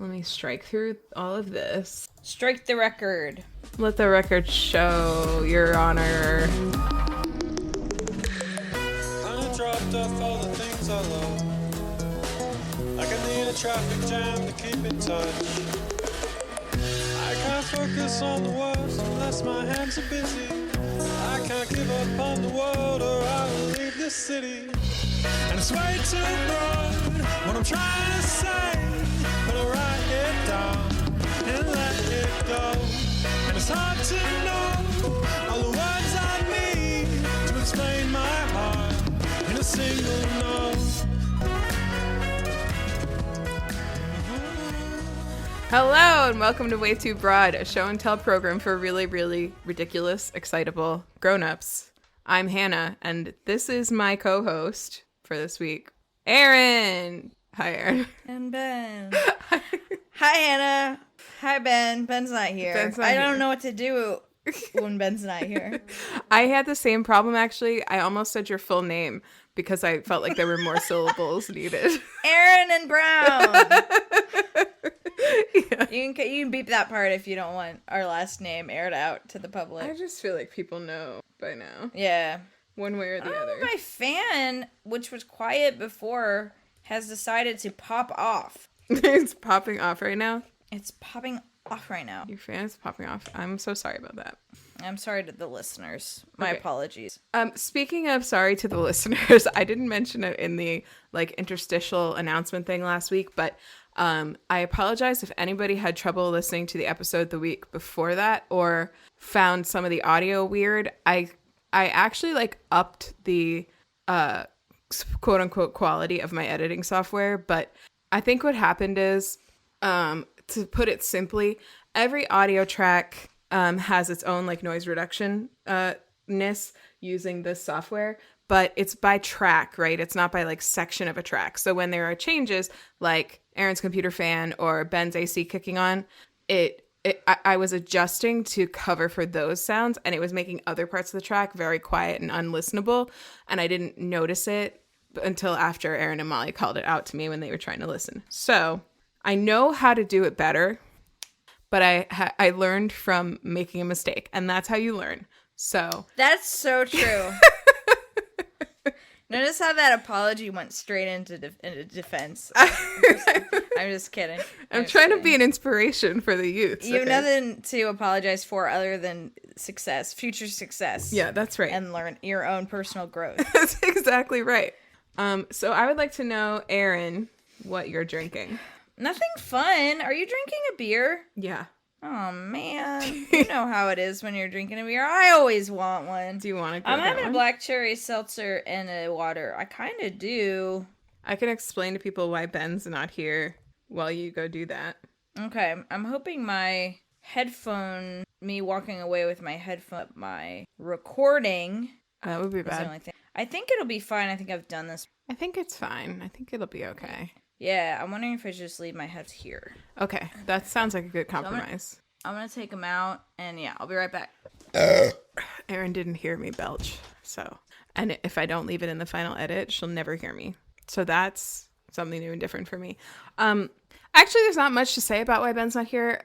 Let me strike through all of this. Strike the record. Let the record show, Your Honor. Kinda dropped off all the things I love. Like I need a traffic jam to keep in touch. I can't focus on the words unless my hands are busy. I can't give up on the world or I will leave this city. And it's way too broad what I'm trying to say, but I write it down and let it go. And it's hard to know all the words I need to explain my heart in a single note. Hello and welcome to WayTooBroad, a show and tell program for really, really ridiculous, excitable grown-ups. I'm Hannah, and this is my co-host for this week, Erin. Hi, Erin. And Ben. Hi, Hannah. Hi, Ben. Ben's not here. I don't know what to do when Ben's not here. I had the same problem, actually. I almost said your full name because I felt like there were more syllables needed. Erin and Brown. Yeah. You can beep that part if you don't want our last name aired out to the public. I just feel like people know by now. Yeah. One way or the other. My fan, which was quiet before, has decided to pop off. It's popping off right now? It's popping off right now. Your fan is popping off. I'm so sorry about that. I'm sorry to the listeners. My apologies. Speaking of sorry to the listeners, I didn't mention it in the interstitial announcement thing last week, but I apologize if anybody had trouble listening to the episode the week before that or found some of the audio weird. I actually upped the quote unquote quality of my editing software, but I think what happened is, to put it simply, every audio track has its own noise reduction using this software, but it's by track, right? It's not by section of a track. So when there are changes like Aaron's computer fan or Ben's AC kicking on, I was adjusting to cover for those sounds, and it was making other parts of the track very quiet and unlistenable, and I didn't notice it until after Erin and Molly called it out to me when they were trying to listen. So I know how to do it better, but I learned from making a mistake, and that's how you learn. So that's so true. Notice how that apology went straight into defense. I'm just kidding. I'm trying to be an inspiration for the youth. You have nothing to apologize for other than success, future success. Yeah, that's right. And learn your own personal growth. That's exactly right. So I would like to know, Erin, what you're drinking. Nothing fun. Are you drinking a beer? Yeah. Oh, man. You know how it is when you're drinking a beer. I always want one. Do you want to go I'm having a black cherry seltzer and a water. I kind of do. I can explain to people why Ben's not here while you go do that. Okay. I'm hoping me walking away with my headphone, my recording. That would be bad. The only thing. I think it'll be fine. I think I've done this. I think it's fine. I think it'll be okay. Yeah, I'm wondering if I should just leave my heads here. Okay, that sounds like a good compromise. So I'm gonna take them out, and yeah, I'll be right back. Erin didn't hear me belch, and if I don't leave it in the final edit, she'll never hear me. So that's something new and different for me. Actually, there's not much to say about why Ben's not here.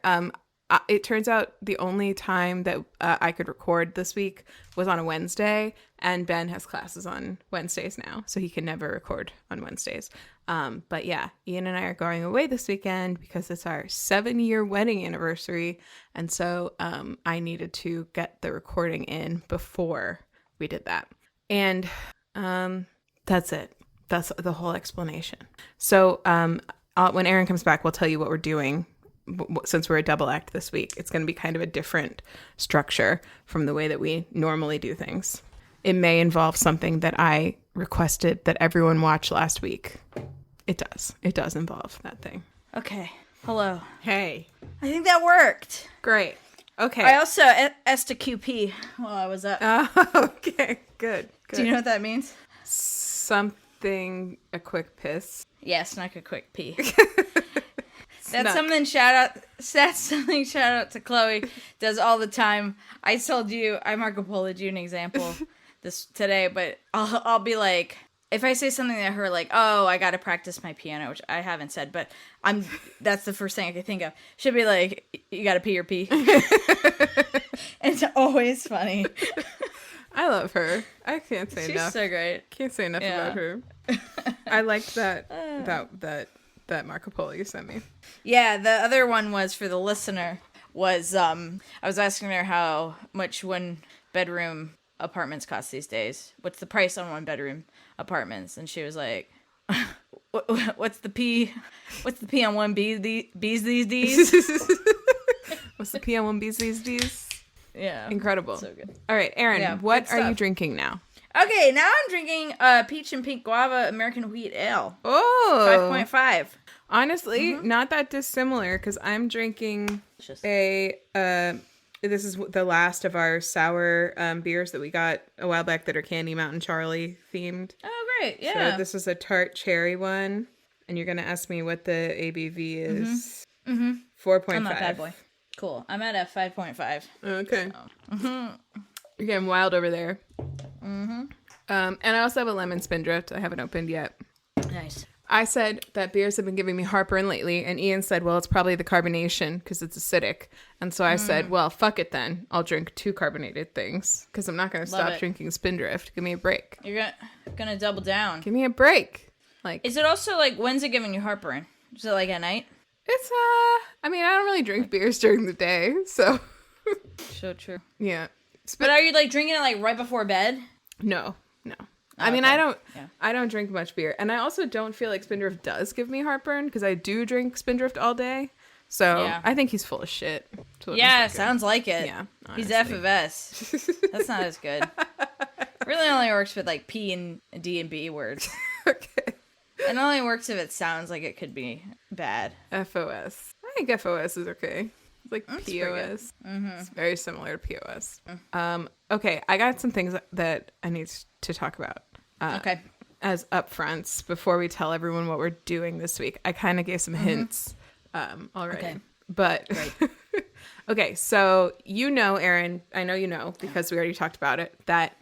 It turns out the only time that I could record this week was on a Wednesday, and Ben has classes on Wednesdays now, so he can never record on Wednesdays. But yeah, Ian and I are going away this weekend because it's our 7-year wedding anniversary, and so I needed to get the recording in before we did that. And that's it. That's the whole explanation. So when Erin comes back, we'll tell you what we're doing. Since we're a double act this week, it's going to be kind of a different structure from the way that we normally do things. It may involve something that I requested that everyone watch last week. It does involve that thing. Okay. Hello. Hey. I think that worked. Great. Okay. I also asked a QP while I was up. Okay. Good. Do you know what that means? Something, a quick piss. Yes, not a quick pee. That's something shout out to Chloe does all the time. I told you, I Marco Polo'd you an example this today, but I'll be like, if I say something to her like, "Oh, I got to practice my piano," which I haven't said, but that's the first thing I could think of. She'll be like, "You got to pee your pee." It's always funny. I love her. I can't say enough. She's so great. Can't say enough about her. I liked that Marco Polo you sent me. Yeah, the other one was for the listener. Was I was asking her how much one bedroom apartments cost these days. What's the price on one bedroom apartments? And she was like, "What's the P? What's the P on one B? B's these days? What's the P on one B's these days?" Yeah, incredible. So good. All right, Erin, what are you drinking now? Okay, now I'm drinking peach and pink guava American wheat ale. Oh, 5.5. Honestly, not that dissimilar because I'm drinking this is the last of our sour beers that we got a while back that are Candy Mountain Charlie themed. Oh, great. Yeah. So this is a tart cherry one. And you're going to ask me what the ABV is. 4.5. I'm not bad boy. Cool. I'm at a 5.5. Okay. So. You're getting wild over there. And I also have a lemon spindrift. I haven't opened yet. Nice. I said that beers have been giving me heartburn lately, and Ian said, well, it's probably the carbonation because it's acidic. And so I said, well, fuck it then. I'll drink 2 carbonated things because I'm not going to stop drinking Spindrift. Give me a break. You're gonna double down. Give me a break. Like, is it also like, when's it giving you heartburn? Is it like at night? It's, I mean, I don't really drink beers during the day, so. So true. Yeah. But are you like drinking it like right before bed? No. Oh, I mean, okay. I don't drink much beer. And I also don't feel like Spindrift does give me heartburn because I do drink Spindrift all day. So I think he's full of shit. Yeah, sounds like it. Yeah. Honestly. He's F of S. That's not as good. Really only works with like P and D and B words. Okay. It only works if it sounds like it could be bad. FOS. I think FOS is okay. It's like That's POS. It's very similar to POS. Okay, I got some things that I need to talk about. Okay. As upfronts before we tell everyone what we're doing this week. I kind of gave some hints already. Okay. But okay, so you know, Erin, I know you know because we already talked about it, that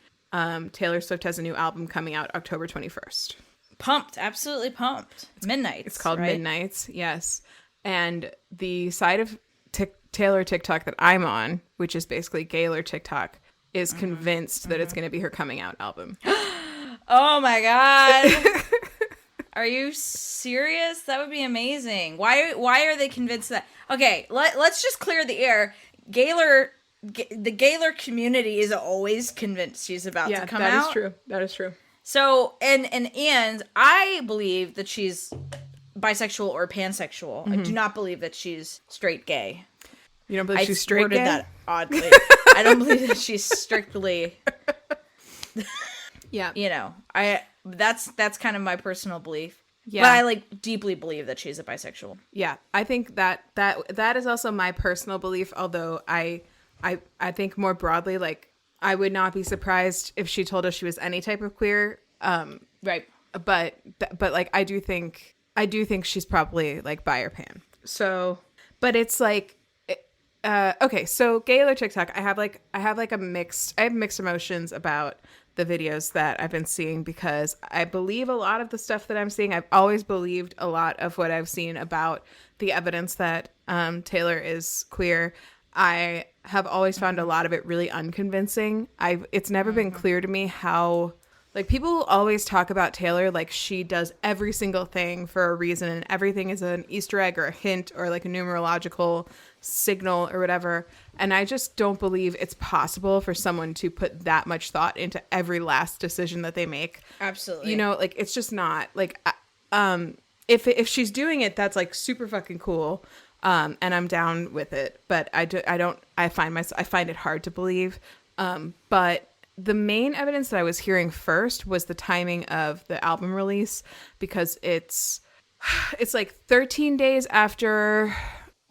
Taylor Swift has a new album coming out October 21st. Pumped, absolutely pumped. Midnights. It's called Midnights, yes. And the side of Taylor TikTok that I'm on, which is basically Gaylor TikTok, is convinced that it's going to be her coming out album. Oh my god. Are you serious? That would be amazing. Why are they convinced that? Okay, let's just clear the air. The Gaylor community is always convinced she's about to come out. Yeah, that is true. That is true. So, and I believe that she's bisexual or pansexual. I do not believe that she's straight gay. You don't believe she's straight gay? That oddly. I don't believe that she's strictly. Yeah. You know, that's kind of my personal belief. Yeah. But I like deeply believe that she's a bisexual. Yeah. I think that is also my personal belief, although I think more broadly, like, I would not be surprised if she told us she was any type of queer. Right. But like, I do think she's probably like bi or pan. So, but it's like, okay, so Gaylor TikTok, I have mixed emotions about the videos that I've been seeing because I believe a lot of the stuff that I'm seeing. I've always believed a lot of what I've seen about the evidence that Taylor is queer. I have always found a lot of it really unconvincing. It's never been clear to me how, like, people always talk about Taylor like she does every single thing for a reason and everything is an Easter egg or a hint or like a numerological signal or whatever. And I just don't believe it's possible for someone to put that much thought into every last decision that they make. Absolutely. You know, like, it's just not like, if she's doing it, that's like super fucking cool. And I'm down with it, but I find it hard to believe. But the main evidence that I was hearing first was the timing of the album release, because it's like 13 days after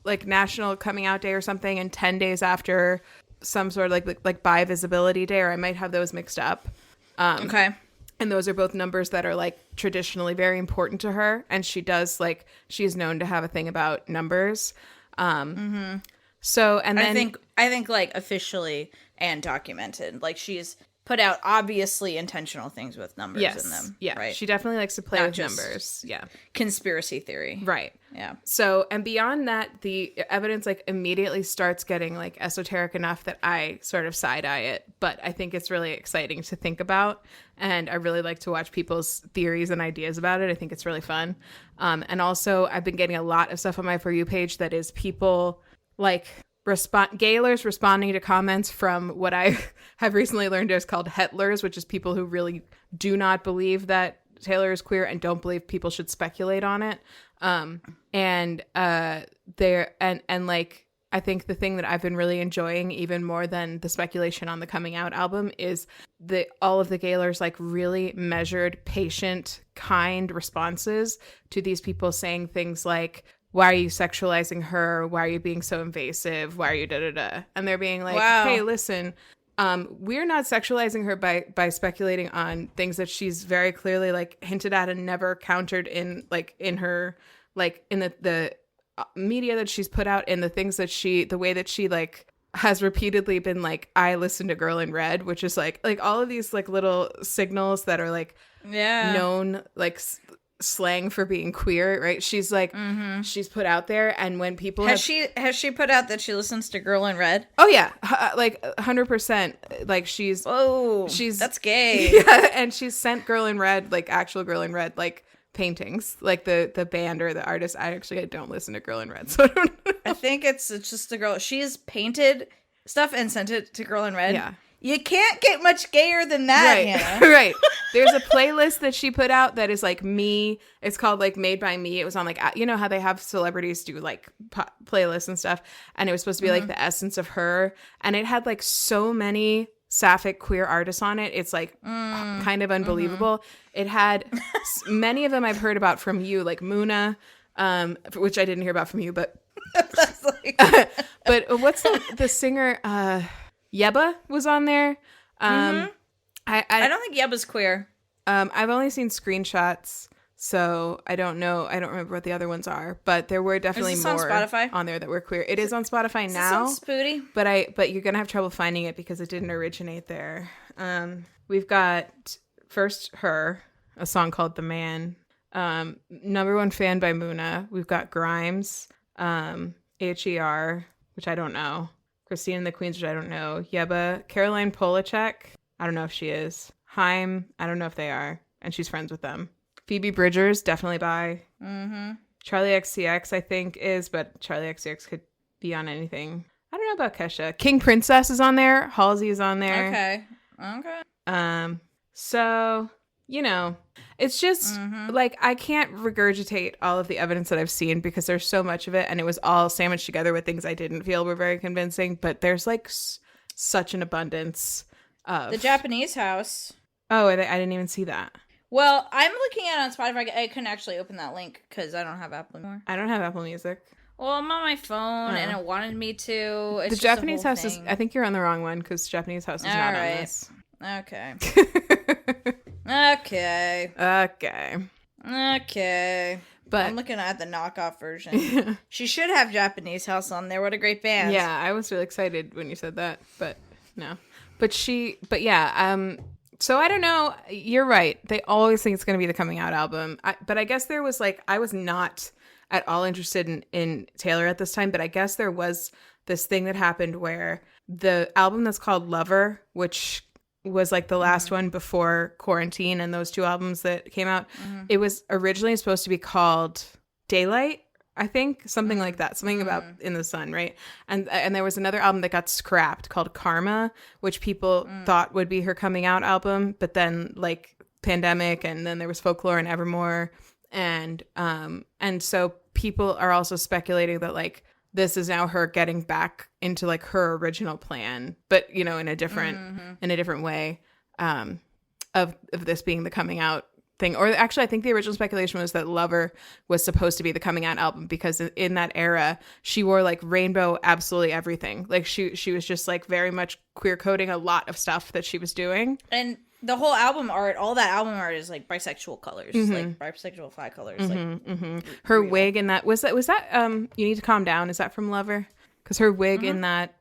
like National Coming Out Day or something, and 10 days after some sort of like Bi Visibility Day, or I might have those mixed up. Okay. And those are both numbers that are like traditionally very important to her, and she's known to have a thing about numbers. So, and then I think like officially and documented, like she's put out obviously intentional things with numbers Yes. in them. Yeah. Right. She definitely likes to play Not with just- numbers. Yeah. Conspiracy theory. Right. Yeah. So, and beyond that, the evidence like immediately starts getting like esoteric enough that I sort of side eye it. But I think it's really exciting to think about. And I really like to watch people's theories and ideas about it. I think it's really fun. And also, I've been getting a lot of stuff on my For You page that is people like gaylers responding to comments from what I have recently learned is called hetlers, which is people who really do not believe that Taylor is queer and don't believe people should speculate on it. Like, I think the thing that I've been really enjoying even more than the speculation on the coming out album is all of the gaylers like really measured, patient, kind responses to these people saying things like, why are you sexualizing her? Why are you being so invasive? Why are you da-da-da? And they're being like, Wow. hey, listen, we're not sexualizing her by speculating on things that she's very clearly like hinted at and never countered in her like in the media that she's put out, in the things that the way that she like has repeatedly been like, I listened to Girl in Red, which is like all of these like little signals that are like known like slang for being queer, right? She's like she's put out there, and when people has she put out that she listens to Girl in Red? Oh yeah, like 100%. Like she's that's gay. Yeah, and she's sent Girl in Red, like actual Girl in Red, like paintings, like the band or the artist. I don't listen to Girl in Red, so I don't know. I think it's just a girl. She's painted stuff and sent it to Girl in Red. Yeah. You can't get much gayer than that, Right. Hannah. Right. There's a playlist that she put out that is like me. It's called like Made by Me. It was on like, you know how they have celebrities do like playlists and stuff. And it was supposed to be like the essence of her. And it had like so many sapphic queer artists on it. It's like kind of unbelievable. It had many of them I've heard about from you, like Muna, which I didn't hear about from you, but but what's the singer? Yeba was on there. I don't think Yeba's queer. I've only seen screenshots, so I don't know. I don't remember what the other ones are, but there were definitely Is this more on Spotify? on there that were queer. It is on Spotify now, Is this on Spooty? but you're gonna have trouble finding it because it didn't originate there. We've got first Her, a song called The Man. Number One Fan by Muna. We've got Grimes, HER, which I don't know. Christine and the Queens, which I don't know. Yeba, Caroline Polachek. I don't know if she is. Haim, I don't know if they are. And she's friends with them. Phoebe Bridgers, definitely bi. Charlie XCX, I think, is, but Charlie XCX could be on anything. I don't know about Kesha. King Princess is on there. Halsey is on there. Okay. So, you know, it's just like I can't regurgitate all of the evidence that I've seen because there's so much of it, and it was all sandwiched together with things I didn't feel were very convincing. But there's like such an abundance of The Japanese house. Oh, I didn't even see that. Well, I'm looking at it on Spotify. I couldn't actually open that link because I don't have Apple anymore. I don't have Apple Music. Well, I'm on my phone and it wanted me to. It's The just Japanese a whole house is. thing. I think you're on the wrong one because Japanese house is All not right. on this. Okay. Okay. Okay. But I'm looking at the knockoff version. She should have Japanese house on there. What a great band. yeah, I was really excited when you said that, but no. But yeah. So I don't know. You're right. They always think it's going to be the coming out album. But I guess there was like I was not at all interested in Taylor at this time. But I guess there was this thing that happened where the album that's called Lover, which was like the last one before Quarantine and those two albums that came out, it was originally supposed to be called Daylight, I think, something like that, something about in the sun, right? And there was another album that got scrapped called Karma, which people thought would be her coming out album, but then like pandemic, and then there was Folklore and Evermore, and so people are also speculating that like this is now her getting back into like her original plan, but you know, in a different way, of this being the coming out thing. Or actually, I think the original speculation was that Lover was supposed to be the coming out album because in that era, she wore like rainbow absolutely everything. Like she was just like very much queer coding a lot of stuff that she was doing. And the whole album art, all that album art is like bisexual colors, like bisexual flag colors. Like Her wig and that was that You Need to Calm Down. Is that from Lover? because her wig in that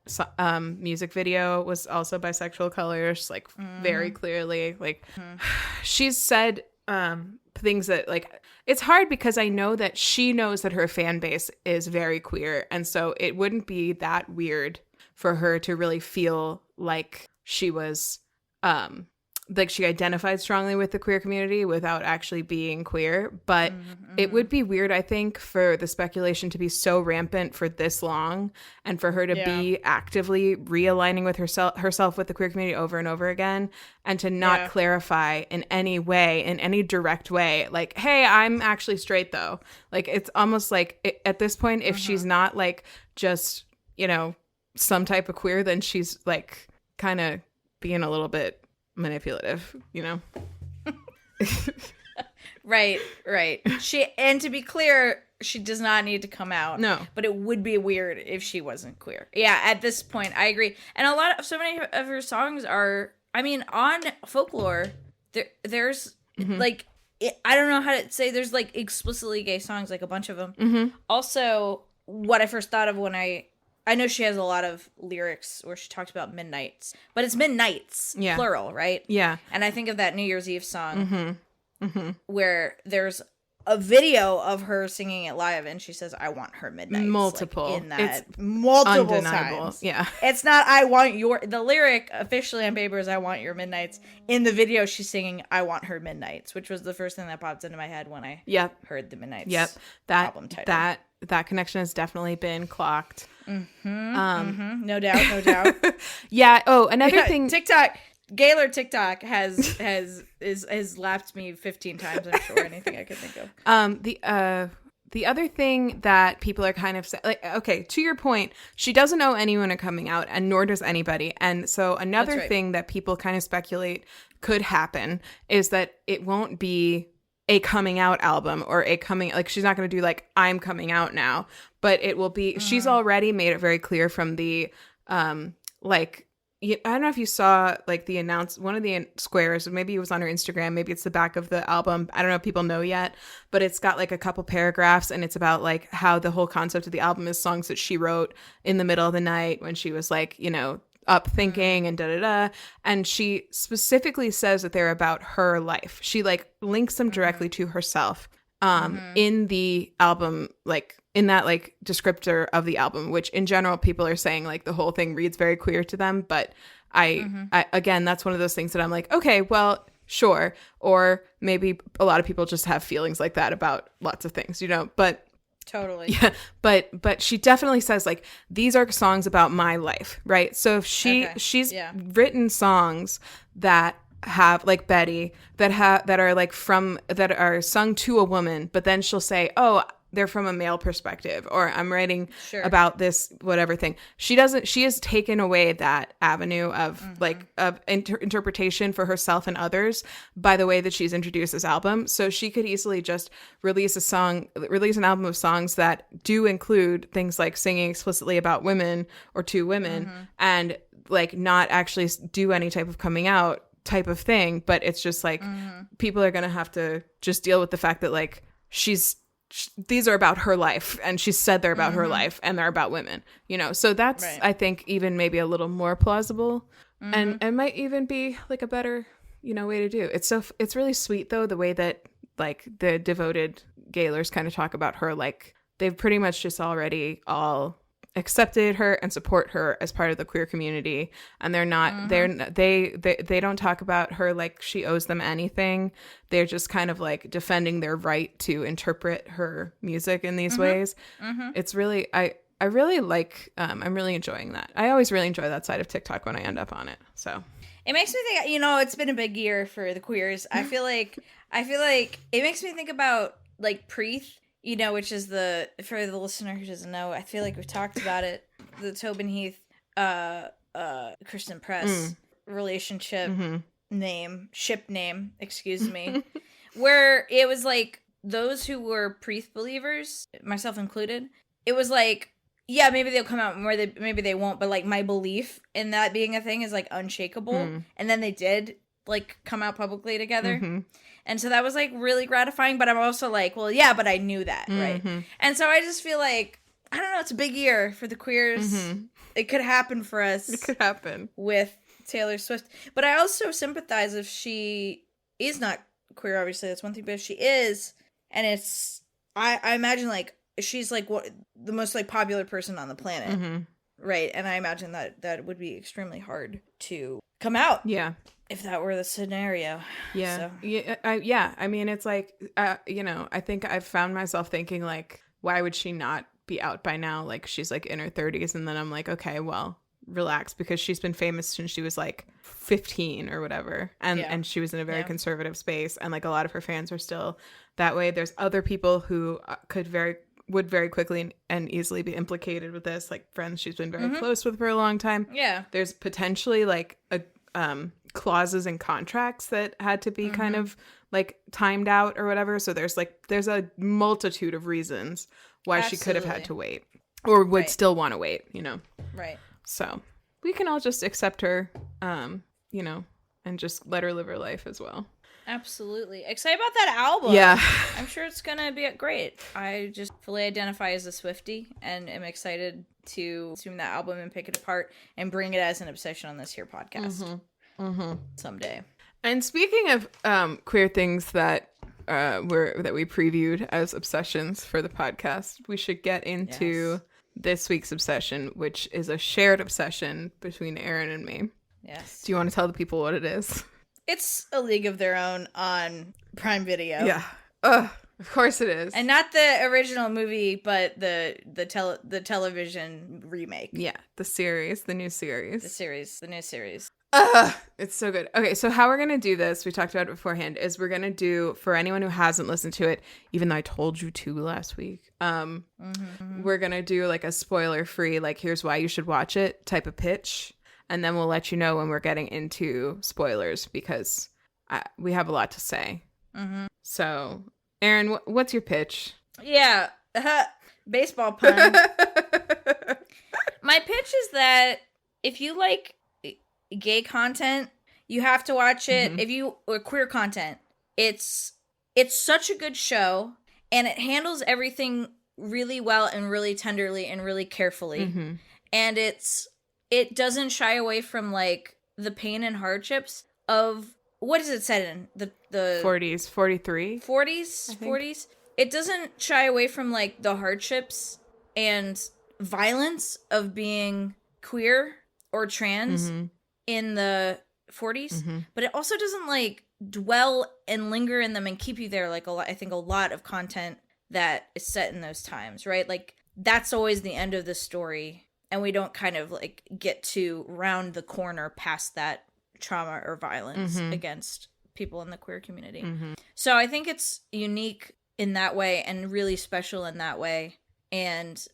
music video was also bisexual colors, like very clearly. Like she's said things that like it's hard because I know that she knows that her fan base is very queer, and so it wouldn't be that weird for her to really feel like she was like she identified strongly with the queer community without actually being queer. But it would be weird, I think, for the speculation to be so rampant for this long and for her to be actively realigning with herself with the queer community over and over again, and to not clarify in any way, in any direct way, like, hey, I'm actually straight though. Like, it's almost like at this point, if she's not like just, you know, some type of queer, then she's like kind of being a little bit manipulative, you know. Right. And to be clear, she does not need to come out. No, but it would be weird if she wasn't queer. Yeah, at this point I agree. And so many of her songs are, I mean, on Folklore there's like, I don't know how to say, there's like explicitly gay songs, like a bunch of them. Also, what I first thought of when I know she has a lot of lyrics where she talks about midnights, but it's midnights, plural, right? Yeah. And I think of that New Year's Eve song where there's a video of her singing it live, and she says, "I want her midnights." Multiple. Like, in that, it's multiple undeniable times. Yeah. It's not, "I want your," the lyric officially on paper is, "I want your midnights." In the video, she's singing, "I want her midnights," which was the first thing that popped into my head when I heard the Midnights album title. That connection has definitely been clocked. No doubt. Yeah. Oh, another thing. TikTok, Gaylor TikTok has lapped me 15 times. I'm sure. Anything I could think of. The other thing that people are kind of like, okay, to your point, she doesn't owe anyone a coming out, and nor does anybody. And so another thing that people kind of speculate could happen is that it won't be a coming out album or a coming, like, she's not going to do like, "I'm coming out now," but it will be, she's already made it very clear from the, like, I don't know if you saw like the one of the squares, maybe it was on her Instagram, maybe it's the back of the album. I don't know if people know yet, but it's got like a couple paragraphs, and it's about like how the whole concept of the album is songs that she wrote in the middle of the night when she was like, you know, up thinking and da-da-da. And she specifically says that they're about her life. She like links them directly to herself in the album, like in that like descriptor of the album, which in general people are saying like the whole thing reads very queer to them. But I again, that's one of those things that I'm like, okay, well, sure. Or maybe a lot of people just have feelings like that about lots of things, you know, but totally. Yeah, but she definitely says like, these are songs about my life, right? So if she's written songs that have like Betty that are like that are sung to a woman, but then she'll say, "Oh, they're from a male perspective," or "I'm writing about this whatever thing." She has taken away that avenue of like of interpretation for herself and others by the way that she's introduced this album. So she could easily just release an album of songs that do include things like singing explicitly about women or to women, and like not actually do any type of coming out type of thing. But it's just like people are gonna have to just deal with the fact that like these are about her life, and she said they're about her life, and they're about women, you know. So that's I think even maybe a little more plausible, and it might even be like a better, you know, way to do. It's really sweet though, the way that like the devoted Gaylors kind of talk about her, like they've pretty much just already all accepted her and support her as part of the queer community, and they're not they don't talk about her like she owes them anything. They're just kind of like defending their right to interpret her music in these ways. It's really I really like I'm really enjoying that. I always really enjoy that side of TikTok when I end up on it. So it makes me think, you know, it's been a big year for the queers. I feel like it makes me think about like Preeth, you know, which is for the listener who doesn't know, I feel like we've talked about it, the Tobin Heath, Kristen Press relationship ship name, excuse me, where it was like those who were Preeth believers, myself included, it was like, yeah, maybe they'll come out more, maybe they won't, but like my belief in that being a thing is like unshakable. And then they did like come out publicly together. And so that was like really gratifying, but I'm also like, well, yeah, but I knew that, right? And so I just feel like, I don't know, it's a big year for the queers. It could happen for us. It could happen with Taylor Swift. But I also sympathize if she is not queer, obviously, that's one thing, but if she is, and it's, I imagine, like, she's, like, the most, like, popular person on the planet, right? And I imagine that would be extremely hard to come out. Yeah. If that were the scenario. Yeah. So. Yeah. I mean, it's like, I think I've found myself thinking, like, why would she not be out by now? Like, she's, like, in her 30s. And then I'm like, okay, well, relax, because she's been famous since she was, like, 15 or whatever. And she was in a very conservative space. And, like, a lot of her fans are still that way. There's other people who would very quickly and easily be implicated with this. Like, friends she's been very close with for a long time. Yeah. There's potentially, like, clauses and contracts that had to be kind of like timed out or whatever. So there's a multitude of reasons why she could have had to wait or would still want to wait, Right. So we can all just accept her, and just let her live her life as well. Absolutely. Excited about that album. Yeah. I'm sure it's going to be great. I just fully identify as a Swiftie and am excited to consume that album and pick it apart and bring it as an obsession on this here podcast. Someday. And speaking of queer things that we previewed as obsessions for the podcast, we should get into this week's obsession, which is a shared obsession between Erin and me. Yes. Do you want to tell the people what it is? It's A League of Their Own on Prime Video. Yeah. Of course it is. And not the original movie, but the television remake. Yeah, the new series. The new series. It's so good. Okay, so how we're going to do this, we talked about it beforehand, is we're going to do, for anyone who hasn't listened to it, even though I told you to last week, we're going to do like a spoiler-free, like, here's why you should watch it type of pitch. And then we'll let you know when we're getting into spoilers, because we have a lot to say. So, Erin, what's your pitch? Yeah. Baseball pun. My pitch is that if you like gay content, you have to watch it. Or queer content, it's such a good show, and it handles everything really well and really tenderly and really carefully. And it doesn't shy away from like the pain and hardships of, what is it set in? The 40s, 43? 40s. It doesn't shy away from like the hardships and violence of being queer or trans in the 40s, but it also doesn't like dwell and linger in them and keep you there like I think a lot of content that is set in those times, right? Like, that's always the end of the story, and we don't kind of like get to round the corner past that trauma or violence against people in the queer community. So I think it's unique in that way and really special in that way. And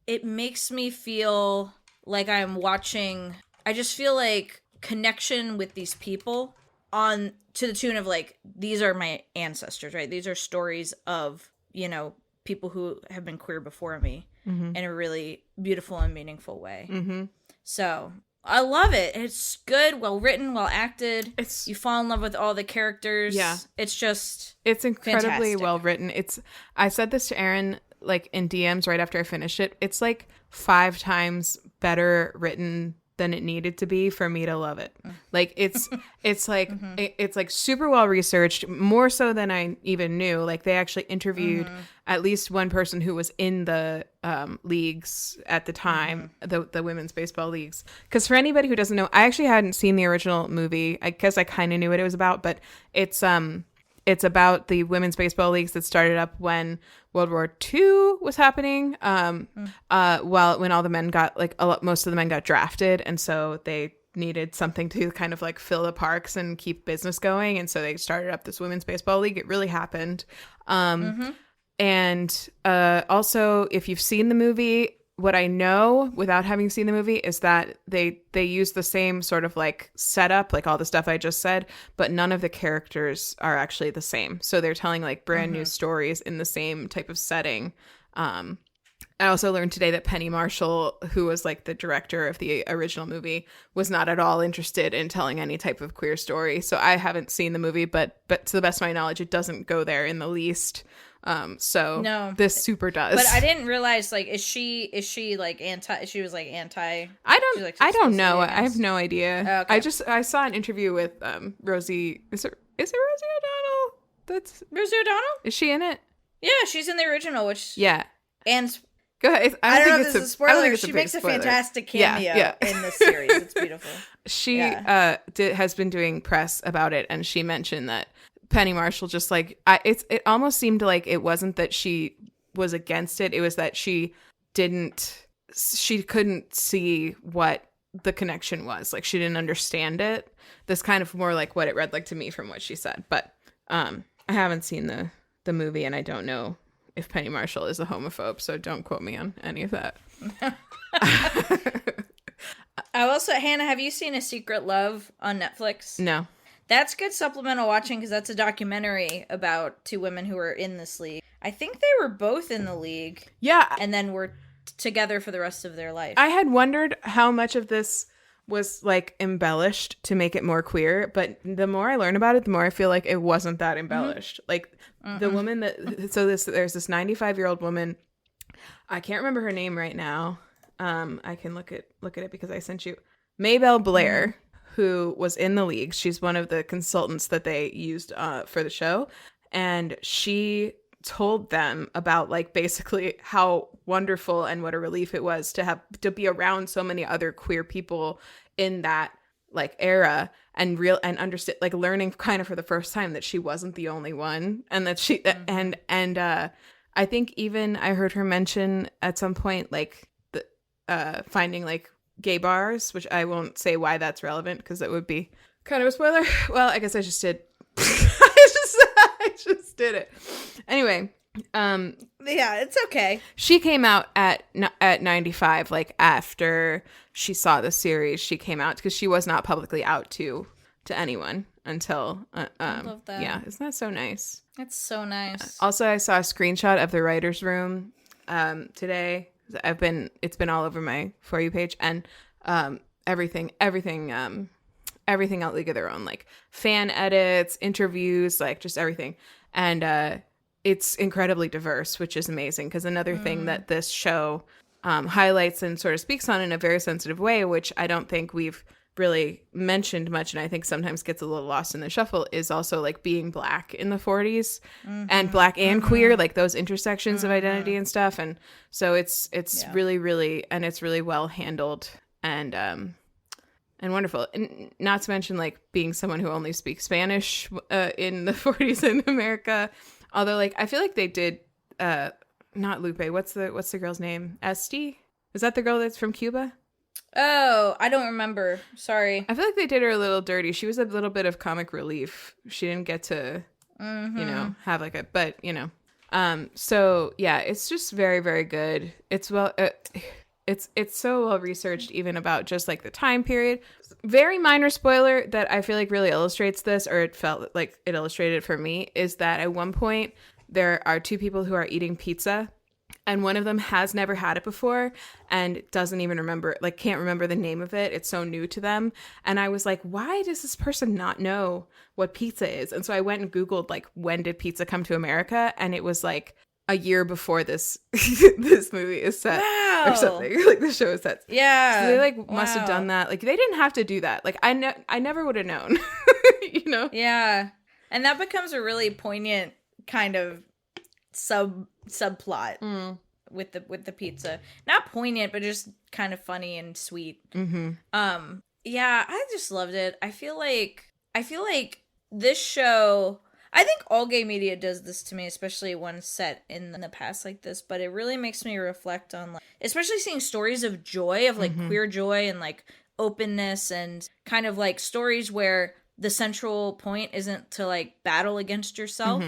it makes me feel like I'm watching, I just feel like connection with these people to the tune of like, these are my ancestors, right? These are stories of, people who have been queer before me in a really beautiful and meaningful way. So I love it. It's good, well written, well acted. You fall in love with all the characters. Yeah. It's incredibly fantastic. well written. I said this to Erin like in DMs right after I finished it. It's like 5 times better written than it needed to be for me to love it. Like it's like it's like super well researched, more so than I even knew. Like, they actually interviewed at least one person who was in the leagues at the time, the women's baseball leagues. Because for anybody who doesn't know, I actually hadn't seen the original movie. I guess I kind of knew what it was about, but it's about the women's baseball leagues that started up when World War II was happening. When all the men got most of the men got drafted, and so they needed something to kind of like fill the parks and keep business going, and so they started up this women's baseball league. It really happened. And also, if you've seen the movie, what I know without having seen the movie is that they use the same sort of like setup, like all the stuff I just said, but none of the characters are actually the same. So they're telling like brand new stories in the same type of setting. I also learned today that Penny Marshall, who was like the director of the original movie, was not at all interested in telling any type of queer story. So I haven't seen the movie, but to the best of my knowledge, it doesn't go there in the least. So No. this super does. But I didn't realize, like, is she like anti? She was like anti. I don't know. I have no idea. Oh, okay. I saw an interview with Rosie. Is it Rosie O'Donnell? That's Rosie O'Donnell? Is she in it? Yeah, she's in the original, which Yeah. and Go ahead. I don't know if it's this is a spoiler. She big makes a spoiler. fantastic cameo Yeah. in this series. It's beautiful. She has been doing press about it, and she mentioned that Penny Marshall just like it almost seemed like it wasn't that she was against it. It was that she couldn't see what the connection was. Like she didn't understand it. This kind of more like what it read like to me from what she said. But I haven't seen the movie, and I don't know if Penny Marshall is a homophobe, so don't quote me on any of that. Hannah, have you seen A Secret Love on Netflix? No. That's good supplemental watching because that's a documentary about two women who were in this league. I think they were both in the league. Yeah. And then were together for the rest of their life. I had wondered how much of this was like embellished to make it more queer, but the more I learn about it, the more I feel like it wasn't that embellished. Mm-hmm. Like the woman there's this 95-year-old woman. I can't remember her name right now. I can look at it because I sent you Maybelle Blair, who was in the league. She's one of the consultants that they used for the show, and she told them about like basically how wonderful and what a relief it was to be around so many other queer people in that like era and understand, like learning kind of for the first time that she wasn't the only one, and that she and I think even I heard her mention at some point like the finding like gay bars, which I won't say why that's relevant because it would be kind of a spoiler. Well, I guess I just did. I just did it. Anyway, yeah, it's okay. She came out at 95, like after she saw the series. She came out because she was not publicly out to anyone until I love that. Yeah, isn't that so nice? That's so nice. Also, I saw a screenshot of the writer's room today. It's been all over my For You page, and everything out League of Their Own, like fan edits, interviews, like just everything. And it's incredibly diverse, which is amazing, because another thing that this show highlights and sort of speaks on in a very sensitive way, which I don't think we've really mentioned much, and I think sometimes gets a little lost in the shuffle, is also like being Black in the 40s and Black and queer, like those intersections of identity and stuff. And so it's really, really, and it's really well handled and wonderful. And not to mention like being someone who only speaks Spanish in the 40s in America. Although like I feel like they did not Lupe. What's the girl's name? Esti? Is that the girl that's from Cuba? Oh, I don't remember. Sorry. I feel like they did her a little dirty. She was a little bit of comic relief. She didn't get to, have like a, but so yeah, it's just very, very good. It's it's so well researched, even about just like the time period. Very minor spoiler that I feel like really illustrates this, or it felt like it illustrated it for me, is that at one point there are two people who are eating pizza, and one of them has never had it before and doesn't even remember, like can't remember the name of it. It's so new to them. And I was like, why does this person not know what pizza is? And so I went and Googled like, when did pizza come to America? And it was like a year before this this movie is set. Wow. Or something. Like the show is set. Yeah. So they like must have done that. Like they didn't have to do that. Like I never would have known. Yeah. And that becomes a really poignant kind of subplot with the pizza. Not poignant, but just kind of funny and sweet. Yeah, I just loved it. I feel like this show, I think all gay media does this to me, especially when set in the past like this, but it really makes me reflect on, like, especially seeing stories of joy, of like queer joy and like openness, and kind of like stories where the central point isn't to like battle against yourself,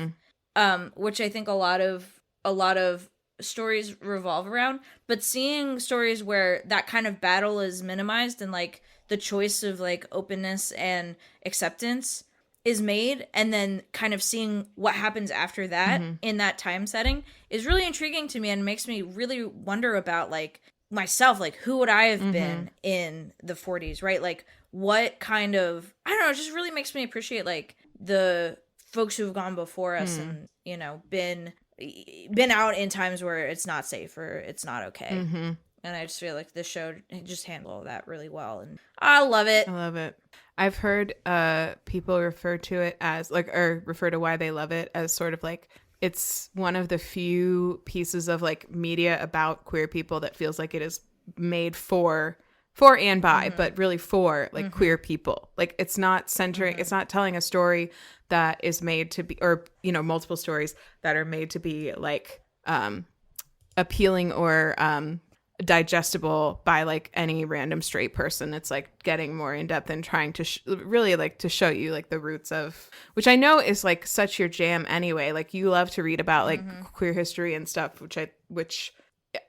which I think a lot of stories revolve around, but seeing stories where that kind of battle is minimized and like the choice of like openness and acceptance is made, and then kind of seeing what happens after that in that time setting is really intriguing to me, and makes me really wonder about like myself, like who would I have been in the 40s, right? Like what kind of, I don't know, it just really makes me appreciate like the folks who've gone before us and, been been out in times where it's not safe or it's not okay. And I just feel like this show just handled that really well, and I love it. I love it. I've heard people refer to it as like, or refer to why they love it as sort of like it's one of the few pieces of like media about queer people that feels like it is made for and by, but really for like queer people. Like it's not centering, it's not telling a story that is made to be, or, you know, multiple stories that are made to be like appealing or digestible by like any random straight person. It's like getting more in depth and trying to really like to show you like the roots of, which I know is like such your jam anyway. Like you love to read about like queer history and stuff, which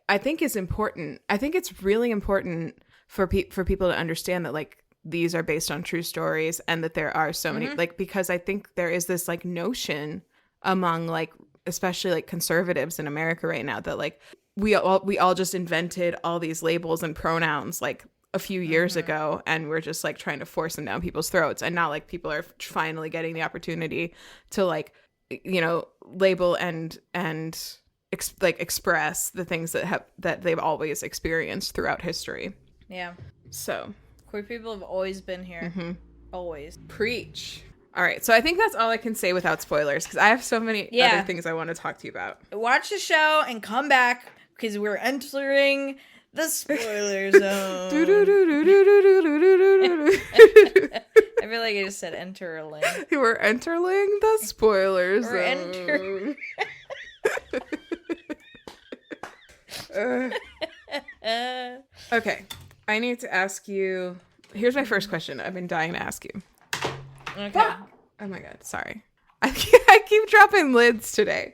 I think is important. I think it's really important for people to understand that like these are based on true stories and that there are so many like, because I think there is this like notion among like especially like conservatives in America right now that like we all just invented all these labels and pronouns like a few years ago, and we're just like trying to force them down people's throats, and now like people are finally getting the opportunity to like, you know, label and express the things that they've always experienced throughout history. Yeah. So queer people have always been here. Always. Preach. All right, so I think that's all I can say without spoilers, because I have so many other things I want to talk to you about. Watch the show and come back, because we're entering the spoiler zone. I feel like I just said enterling. We're entering the spoiler zone. Okay, I need to ask you. Here's my first question. I've been dying to ask you. Okay. Oh my god, sorry. I keep dropping lids today.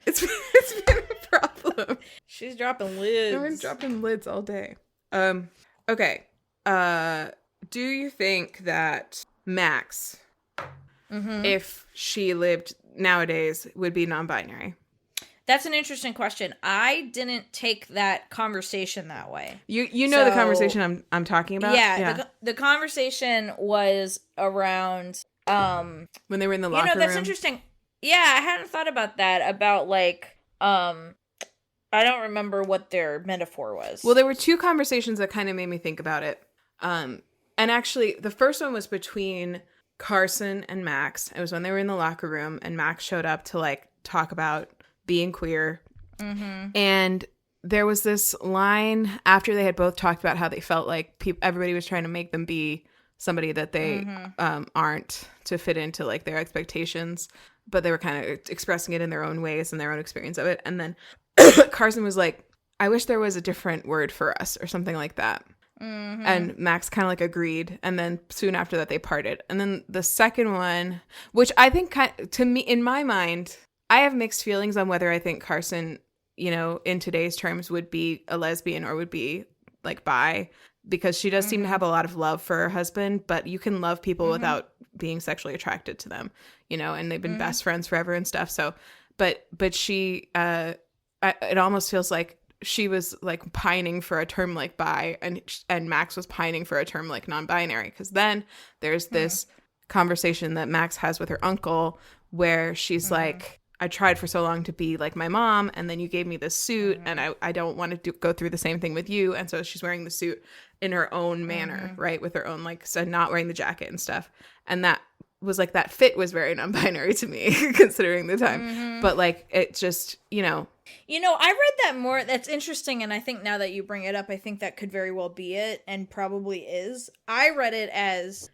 It's been a problem. She's dropping lids. I've been dropping lids all day. Okay. Do you think that Max, if she lived nowadays, would be non-binary? That's an interesting question. I didn't take that conversation that way. You know the conversation I'm talking about? Yeah. The conversation was around when they were in the locker room. That's interesting. Yeah, I hadn't thought about that. About like I don't remember what their metaphor was. Well, there were two conversations that kind of made me think about it. And actually, the first one was between Carson and Max. It was when they were in the locker room, and Max showed up to like talk about being queer. And there was this line after they had both talked about how they felt like everybody was trying to make them be somebody that they aren't to fit into like their expectations, but they were kind of expressing it in their own ways and their own experience of it. And then Carson was like, I wish there was a different word for us or something like that. And Max kind of like agreed, and then soon after that they parted. And then the second one, which I think to me, in my mind, I have mixed feelings on whether I think Carson, you know, in today's terms would be a lesbian or would be like bi, because she does seem to have a lot of love for her husband, but you can love people without being sexually attracted to them, you know, and they've been best friends forever and stuff. So, but she, it almost feels like she was like pining for a term like bi, and Max was pining for a term like non-binary, because then there's this conversation that Max has with her uncle where she's like, I tried for so long to be like my mom, and then you gave me this suit, and I don't want to go through the same thing with you. And so she's wearing the suit in her own manner, right? With her own, like, so not wearing the jacket and stuff. And that was like, that fit was very non-binary to me, considering the time. But like, it just, you know. I read that more. That's interesting. And I think now that you bring it up, I think that could very well be it, and probably is. I read it as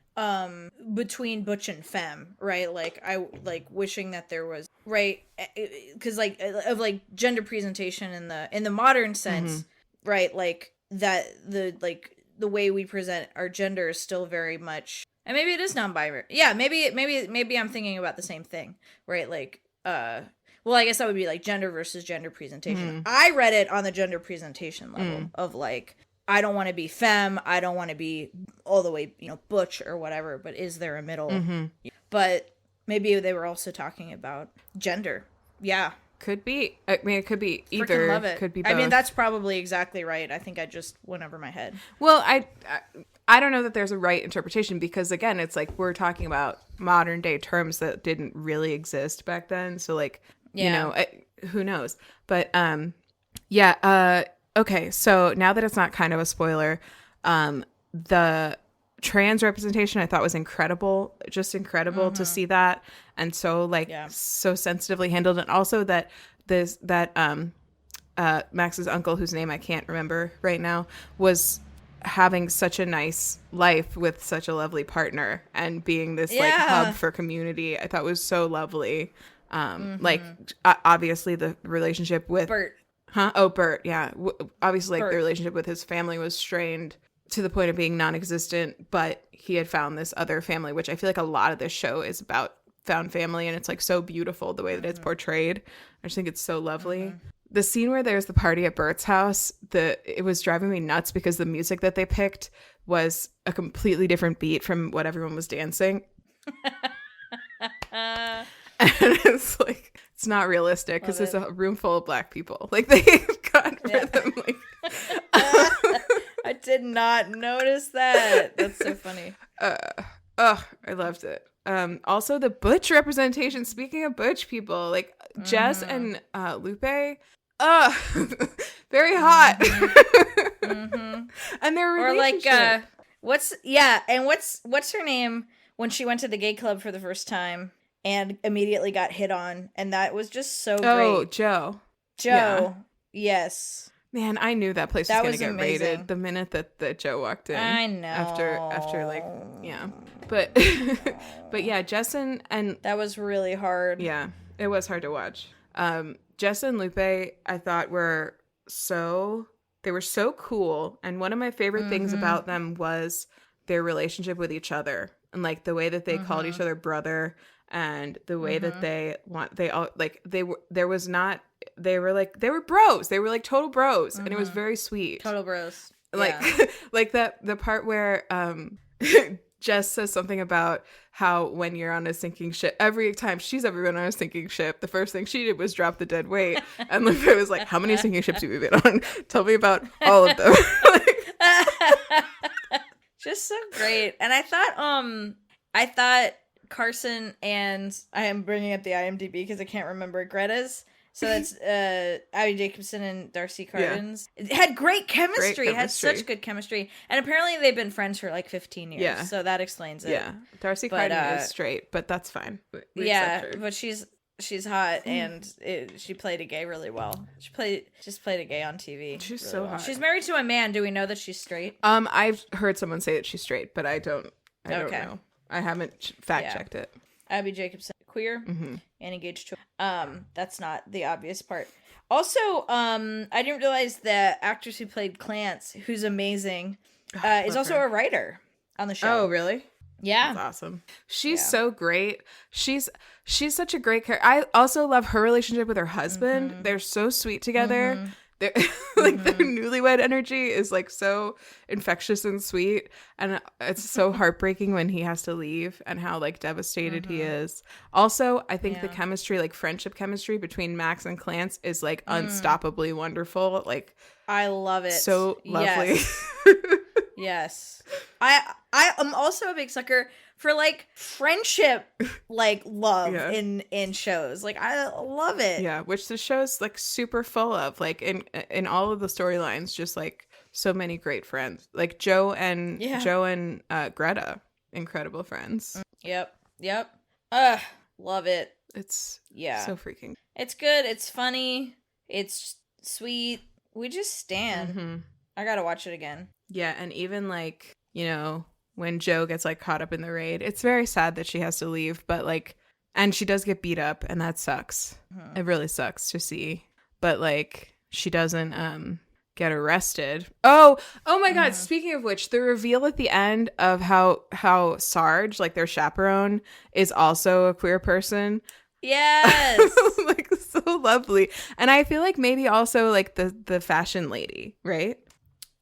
between butch and femme, right? Like, I like wishing that there was, right, because like of like gender presentation in the modern sense, right? Like that the way we present our gender is still very much, and maybe it is non-binary. Yeah, maybe I'm thinking about the same thing, right? Like well, I guess that would be like gender versus gender presentation. I read it on the gender presentation level of like, I don't want to be femme, I don't want to be all the way, butch or whatever, but is there a middle? But maybe they were also talking about gender. Yeah. Could be. I mean, it could be either. Freaking love it. Could be both. I mean, that's probably exactly right. I think I just went over my head. Well, I don't know that there's a right interpretation, because again, it's like we're talking about modern day terms that didn't really exist back then. So like you know, who knows? But yeah. Okay, so now that it's not kind of a spoiler, the trans representation I thought was incredible, just incredible to see that, and so like so sensitively handled, and also that Max's uncle, whose name I can't remember right now, was having such a nice life with such a lovely partner and being this like hub for community. I thought was so lovely. Like obviously the relationship with Bert. Bert, yeah. Obviously, like, the relationship with his family was strained to the point of being non-existent, but he had found this other family, which I feel like a lot of this show is about found family, and it's, like, so beautiful the way that it's portrayed. I just think it's so lovely. The scene where there's the party at Bert's house, it was driving me nuts because the music that they picked was a completely different beat from what everyone was dancing. And it's like, it's not realistic because it's a room full of black people. Like, they've got rhythm. Like, I did not notice that. That's so funny. I loved it. Also, the butch representation. Speaking of butch people, like Jess and Lupe, very hot. And their relationship. Or like, what's her name when she went to the gay club for the first time and immediately got hit on, and that was just so great. Oh, Joe. Yeah. Yes. Man, I knew that place was going to get raided the minute that Joe walked in. I know. After like, yeah. But but yeah, Jess and that was really hard. Yeah, it was hard to watch. Jess and Lupe, I thought were so cool, and one of my favorite things about them was their relationship with each other, and like the way that they called each other brother, and the way that they were bros. They were like total bros, and it was very sweet. Total bros. Like like the part where Jess says something about how when you're on a sinking ship, every time she's ever been on a sinking ship, the first thing she did was drop the dead weight. And Lupe was like, how many sinking ships have you been on? Tell me about all of them. Just so great. And I thought Carson and I am bringing up the IMDb because I can't remember Greta's. So that's Abby Jacobson and Darcy Cardins. It had great chemistry. It had such good chemistry. And apparently they've been friends for like 15 years. Yeah. So that explains it. Yeah. Darcy Cardin is straight, but that's fine. We accept her. But she's hot, and she played a gay really well. She played a gay on TV. She's really so well. hot. She's married to a man. Do we know that she's straight? I've heard someone say that she's straight, but I don't know. I haven't fact checked it. Abby Jacobson, queer and engaged to that's not the obvious part. Also, I didn't realize the actress who played Clance, who's amazing, is also a writer on the show. Oh, really? Yeah. That's awesome. She's so great. She's such a great character. I also love her relationship with her husband. They're so sweet together. They're like their newlywed energy is like so infectious and sweet, and it's so heartbreaking when he has to leave and how like devastated he is. Also, I think the chemistry, like friendship chemistry between Max and Clance is like unstoppably wonderful. Like, I love it. So lovely. Yes. I am also a big sucker for like friendship, like love in shows. Like, I love it. Yeah, which the show's like super full of. Like in all of the storylines, just like so many great friends. Like Joe and Greta, incredible friends. Yep. Love it. It's so freaking. It's good. It's funny. It's sweet. We just stand. I gotta watch it again. Yeah, and even like, you know, when Joe gets like caught up in the raid, it's very sad that she has to leave, but like, and she does get beat up, and that sucks. It really sucks to see. But like, she doesn't get arrested. Oh my God. Speaking of which, the reveal at the end of how Sarge, like their chaperone, is also a queer person. Yes. Like, so lovely. And I feel like maybe also like the fashion lady, right?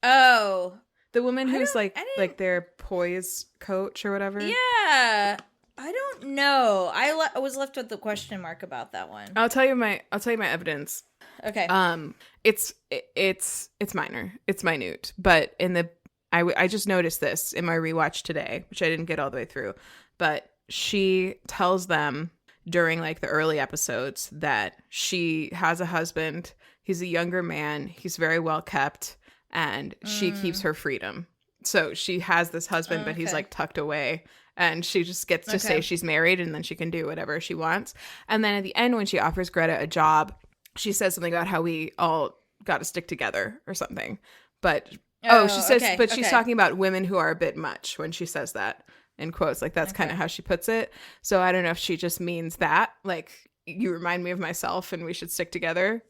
Oh, the woman who's like their poise coach or whatever. Yeah, I don't know. I was left with the question mark about that one. I'll tell you my evidence. Okay. It's minor. It's minute. But I just noticed this in my rewatch today, which I didn't get all the way through. But she tells them, during like the early episodes that she has a husband. He's a younger man. He's very well kept, and she keeps her freedom. So she has this husband, but he's like tucked away, and she just gets to say she's married, and then she can do whatever she wants. And then at the end, when she offers Greta a job, she says something about how we all got to stick together or something. But she says, but she's talking about women who are a bit much when she says that in quotes. Like that's kind of how she puts it. So I don't know if she just means that, like, you remind me of myself, and we should stick together.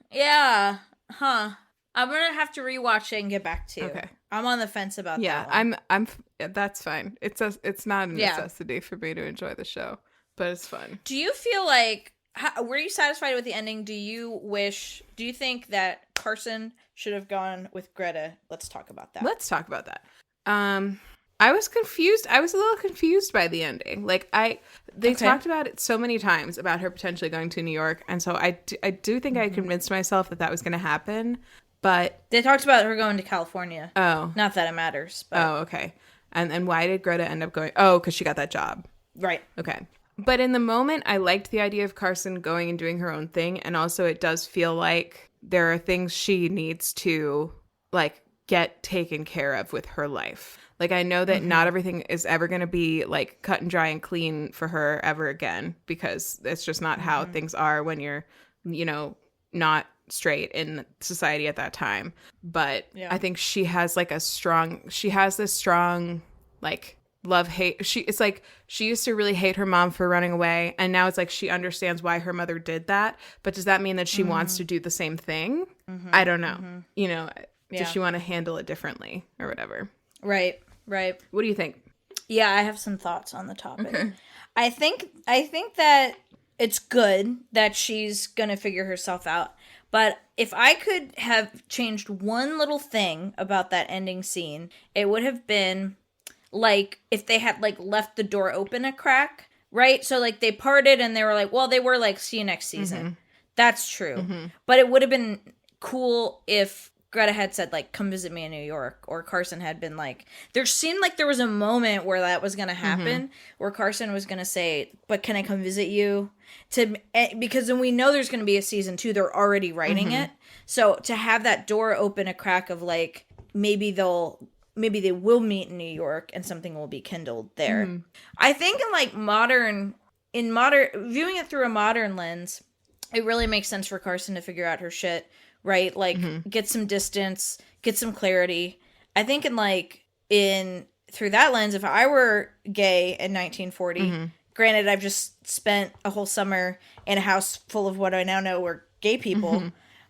Yeah. Huh. I'm gonna have to rewatch it and get back to you. Okay. I'm on the fence about that. Yeah, I'm that's fine. It's not a necessity for me to enjoy the show, but it's fun. Do you feel like were you satisfied with the ending? Do you think that Carson should have gone with Greta? Let's talk about that. I was confused. I was a little confused by the ending. Like they talked about it so many times about her potentially going to New York, and so I do think I convinced myself that was going to happen. But they talked about her going to California. Oh. Not that it matters. But. Oh, okay. And why did Greta end up going? Oh, because she got that job. Right. Okay. But in the moment, I liked the idea of Carson going and doing her own thing. And also it does feel like there are things she needs to, like, get taken care of with her life. Like, I know that not everything is ever going to be, like, cut and dry and clean for her ever again. Because it's just not how things are when you're, not straight in society at that time. But I think she has like this strong like love hate. It's like she used to really hate her mom for running away, and now it's like she understands why her mother did that. But does that mean that she wants to do the same thing? I don't know. Does she want to handle it differently or whatever? Right. What do you think? Yeah, I have some thoughts on the topic. Okay. I think that it's good that she's gonna figure herself out. But if I could have changed one little thing about that ending scene, it would have been, like, if they had, like, left the door open a crack, right? So, like, they parted and they were like, well, they were like, see you next season. That's true. But it would have been cool if Greta had said, like, come visit me in New York, or Carson had been like, there seemed like there was a moment where that was going to happen, where Carson was going to say, but can I come visit you? Because then we know there's going to be a season 2. They're already writing it. So to have that door open a crack of, like, maybe they will meet in New York and something will be kindled there. I think in modern viewing it through a modern lens, it really makes sense for Carson to figure out her shit, right? Like, get some distance, get some clarity. I think through that lens, if I were gay in 1940, granted, I've just spent a whole summer in a house full of what I now know were gay people,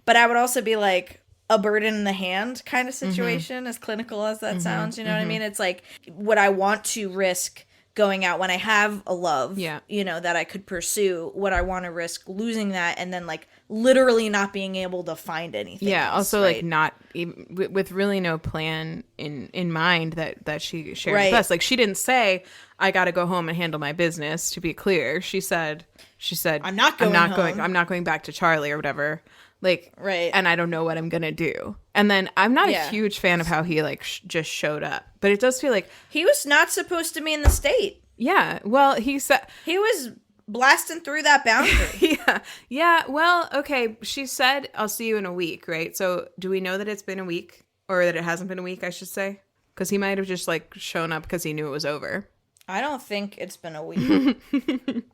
but I would also be like a bird in the hand kind of situation, as clinical as that sounds, you know what I mean? It's like, would I want to risk going out when I have a love, that I could pursue? Would I want to risk losing that and then, like, literally not being able to find anything else, also, right? like, not even with really no plan in mind that she shared with us. Like, she didn't say, I got to go home and handle my business, to be clear. She said I'm not going back to Charlie or whatever. Like, and I don't know what I'm gonna do. And then I'm not a huge fan of how he, like, just showed up, but it does feel like he was not supposed to be in the state. Yeah, well, he said he was blasting through that boundary. Well, okay, she said, I'll see you in a week, right? So do we know that it's been a week, or that it hasn't been a week, I should say? Because he might have just, like, shown up because he knew it was over. I don't think it's been a week.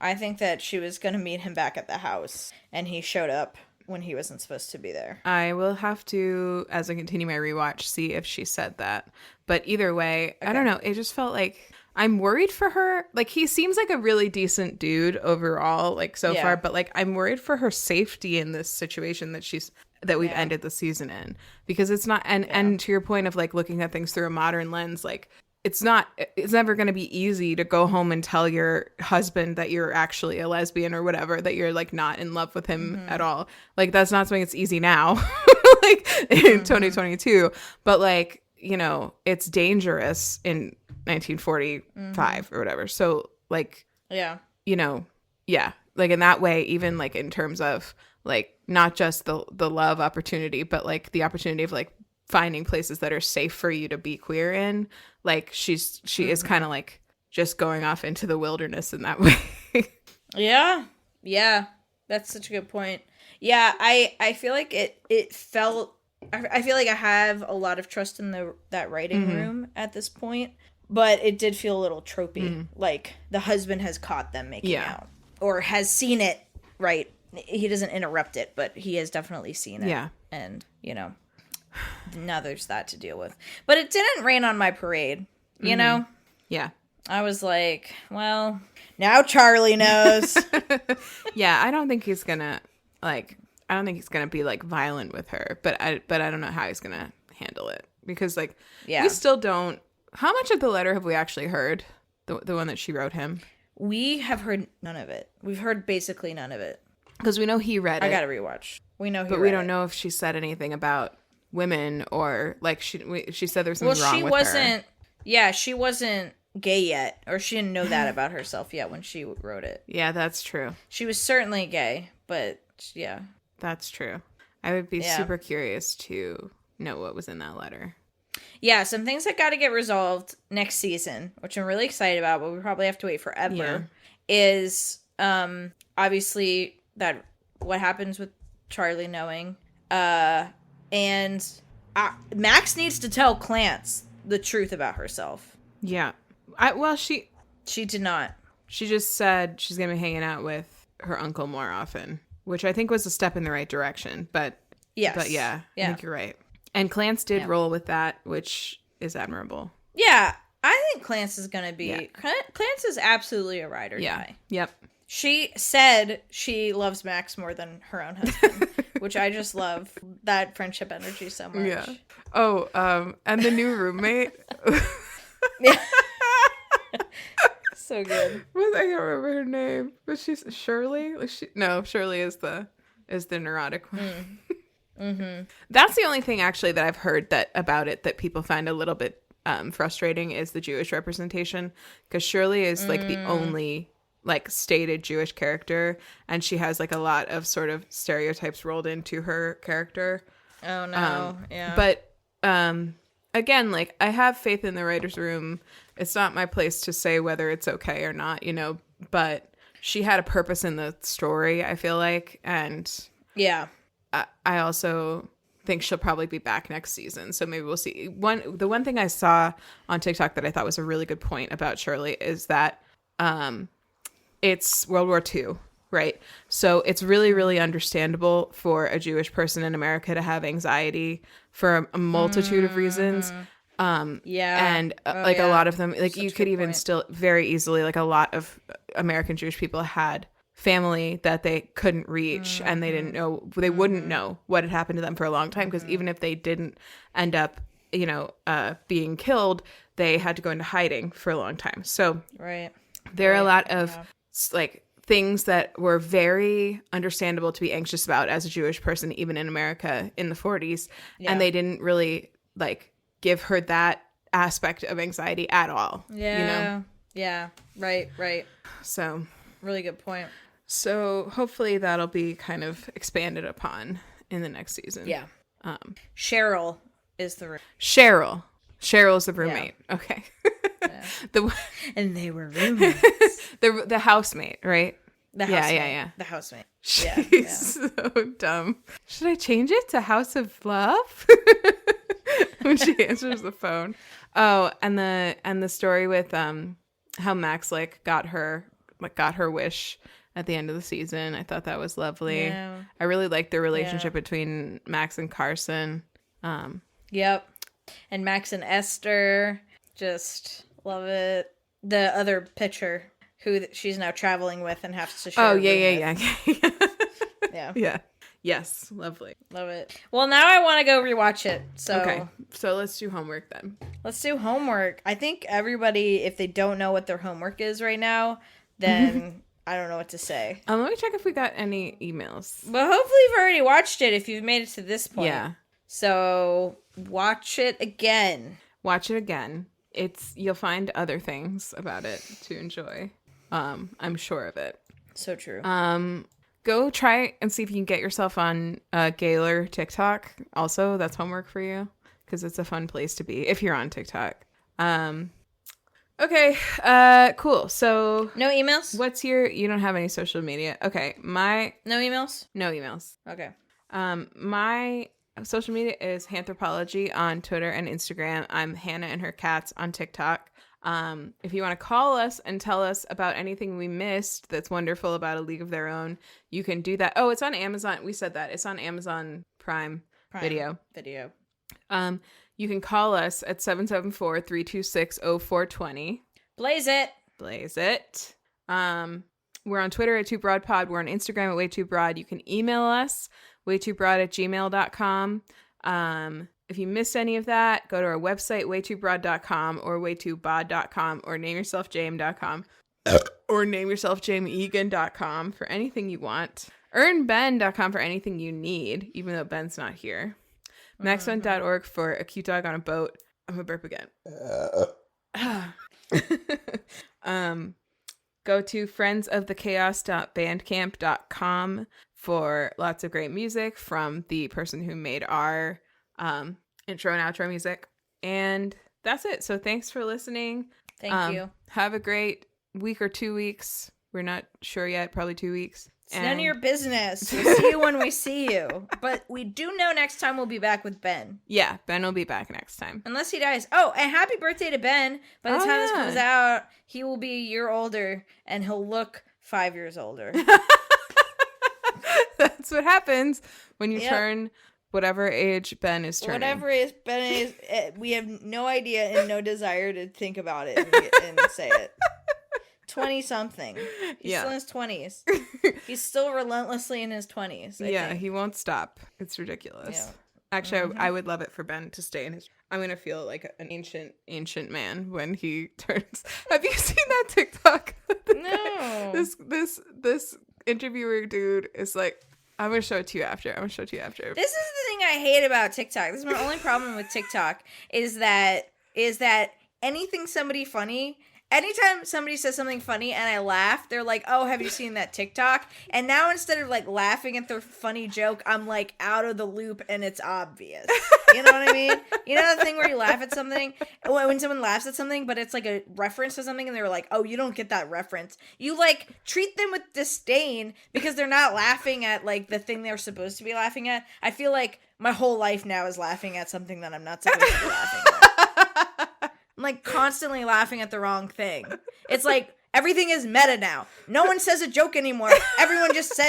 I think that she was going to meet him back at the house, and he showed up when he wasn't supposed to be there. I will have to, as I continue my rewatch, see if she said that. But either way, I don't know. It just felt like I'm worried for her. Like, he seems like a really decent dude overall, like, so far. But, like, I'm worried for her safety in this situation that we've ended the season in. Because it's not, and to your point of, like, looking at things through a modern lens, like, it's never going to be easy to go home and tell your husband that you're actually a lesbian or whatever, that you're, like, not in love with him at all. Like, that's not something that's easy now, like, in 2022. But, like, it's dangerous in 1945 or whatever. So, like, like, in that way, even, like, in terms of, like, not just the love opportunity, but, like, the opportunity of, like, finding places that are safe for you to be queer in. Like, she is kind of, like, just going off into the wilderness in that way. Yeah. Yeah. That's such a good point. Yeah, I feel like it felt I feel like I have a lot of trust in that writing room at this point, but it did feel a little tropey. Like the husband has caught them making out or has seen it, right? He doesn't interrupt it, but he has definitely seen it. Yeah. And, now there's that to deal with. But it didn't rain on my parade, you know? Yeah. I was like, well, now Charlie knows. Yeah, I don't think he's gonna be like violent with her, but I don't know how he's gonna handle it because we still don't. How much of the letter have we actually heard? The one that she wrote him. We have heard none of it. We've heard basically none of it because we know he read it. I gotta rewatch. We know, but we don't know if she said anything about women or she said there was something wrong with her. Yeah, she wasn't gay yet, or she didn't know that about herself yet when she wrote it. Yeah, that's true. She was certainly gay, but yeah. That's true. I would be super curious to know what was in that letter. Yeah, some things that got to get resolved next season, which I'm really excited about, but we probably have to wait forever, is obviously that what happens with Charlie knowing. And Max needs to tell Clance the truth about herself. Yeah. She did not. She just said she's going to be hanging out with her uncle more often, which I think was a step in the right direction. But yes. But I think you're right. And Clance did roll with that, which is admirable. Yeah. I think Clance is going to be... Yeah. Clance is absolutely a ride or die. Yep. She said she loves Max more than her own husband, which I just love that friendship energy so much. Yeah. Oh, and the new roommate. Yeah. So good. I can't remember her name, but she's Shirley. Shirley is the neurotic one. Mm-hmm. That's the only thing actually that I've heard about it that people find a little bit frustrating is the Jewish representation, because Shirley is the only stated Jewish character, and she has a lot of sort of stereotypes rolled into her character. Oh no. Yeah. But again, I have faith in the writer's room. It's not my place to say whether it's okay or not, but she had a purpose in the story, I feel like. And yeah, I also think she'll probably be back next season. So maybe we'll see. The one thing I saw on TikTok that I thought was a really good point about Shirley is that it's World War II, right? So it's really, really understandable for a Jewish person in America to have anxiety for a multitude of reasons. And a lot of them, you could even still very easily, a lot of American Jewish people had family that they couldn't reach, and they didn't know, they wouldn't know what had happened to them for a long time, because even if they didn't end up, being killed, they had to go into hiding for a long time. So there are a lot of things that were very understandable to be anxious about as a Jewish person, even in America in the 40s. Yeah. And they didn't really give her that aspect of anxiety at all. Yeah. Yeah. Right. So really good point. So hopefully that'll be kind of expanded upon in the next season. Yeah. Cheryl is the Cheryl is the roommate. Yeah. Okay. Yeah. And they were roommates. the housemate, right? The housemate. Yeah. The housemate. She's so dumb. Should I change it to House of Love? When she answers the phone. Oh, and the story with how Max got her wish at the end of the season. I thought that was lovely. Yeah. I really liked the relationship between Max and Carson. Yep. And Max and Esther, just love it. The other pitcher who she's now traveling with and has to share. Oh, yeah. Yeah. Yes, lovely. Love it. Well, now I want to go rewatch it. Okay, so let's do homework then. Let's do homework. I think everybody, if they don't know what their homework is right now, then I don't know what to say. Let me check if we got any emails. But hopefully you've already watched it if you've made it to this point. Yeah. So watch it again. You'll find other things about it to enjoy. I'm sure of it. So true. Go try and see if you can get yourself on Gaylor TikTok. Also, that's homework for you, because it's a fun place to be if you're on TikTok. Okay, cool. So No emails? what's you don't have any social media. Okay, No emails? no emails. Okay. My social media is Hanthropology on Twitter and Instagram. I'm Hannah and her cats on TikTok. If you want to call us and tell us about anything we missed that's wonderful about A League of Their Own, you can do that. Oh, it's on Amazon. We said that. It's on Amazon Prime Video. You can call us at 774-326-0420. Blaze it. Blaze it. We're on Twitter at WayTooBroadPod. We're on Instagram at WayTooBroad. You can email us, WayTooBroad@gmail.com. If you missed any of that, go to our website, WayTooBroad.com or WayTooBod.com or NameYourselfJame.com or NameYourselfJameEgan.com for anything you want. EarnBen.com for anything you need, even though Ben's not here. Maxfun.org for a cute dog on a boat. I'm gonna burp again. Go to friendsofthechaos.bandcamp.com for lots of great music from the person who made our intro and outro music. And that's it. So thanks for listening. Thank you. Have a great week or 2 weeks. We're not sure yet. Probably 2 weeks. It's none of your business. We'll see you when we see you. But we do know next time we'll be back with Ben. Yeah, Ben will be back next time. Unless he dies. Oh, and happy birthday to Ben. By the time this comes out, he will be a year older, and he'll look 5 years older. That's what happens when you turn whatever age Ben is turning. Whatever is Ben is, we have no idea and no desire to think about it and say it. 20-something. He's still in his 20s. He's still relentlessly in his 20s. I think. He won't stop. It's ridiculous. Yeah. Actually, I would love it for Ben to stay in his... I'm going to feel like an ancient man when he turns... Have you seen that TikTok? No. This interviewer dude is like... I'm going to show it to you after. This is the thing I hate about TikTok. This is my only problem with TikTok is that anything somebody funny... Anytime somebody says something funny and I laugh, they're like, oh, have you seen that TikTok? And now instead of like laughing at their funny joke, I'm like out of the loop and it's obvious. You know what I mean? You know the thing where you laugh at something? When someone laughs at something, but it's like a reference to something and they're like, oh, you don't get that reference. You like treat them with disdain because they're not laughing at like the thing they're supposed to be laughing at. I feel like my whole life now is laughing at something that I'm not supposed to be laughing at. I'm like constantly laughing at the wrong thing. It's like everything is meta now. No one says a joke anymore. Everyone just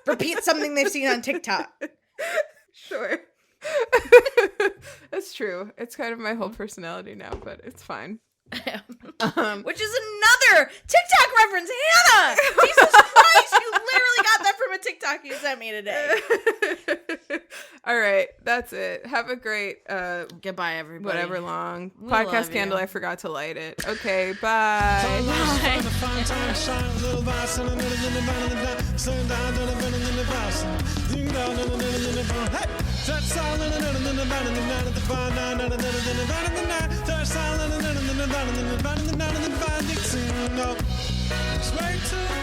repeats something they've seen on TikTok. Sure. That's true. It's kind of my whole personality now, but it's fine. Which is another TikTok reference. Hannah! Jesus Christ, you literally got that from a TikTok you sent me today. All right, that's it. Have a great goodbye, everybody. Whatever long podcast candle. I forgot to light it. Okay, bye. It's way too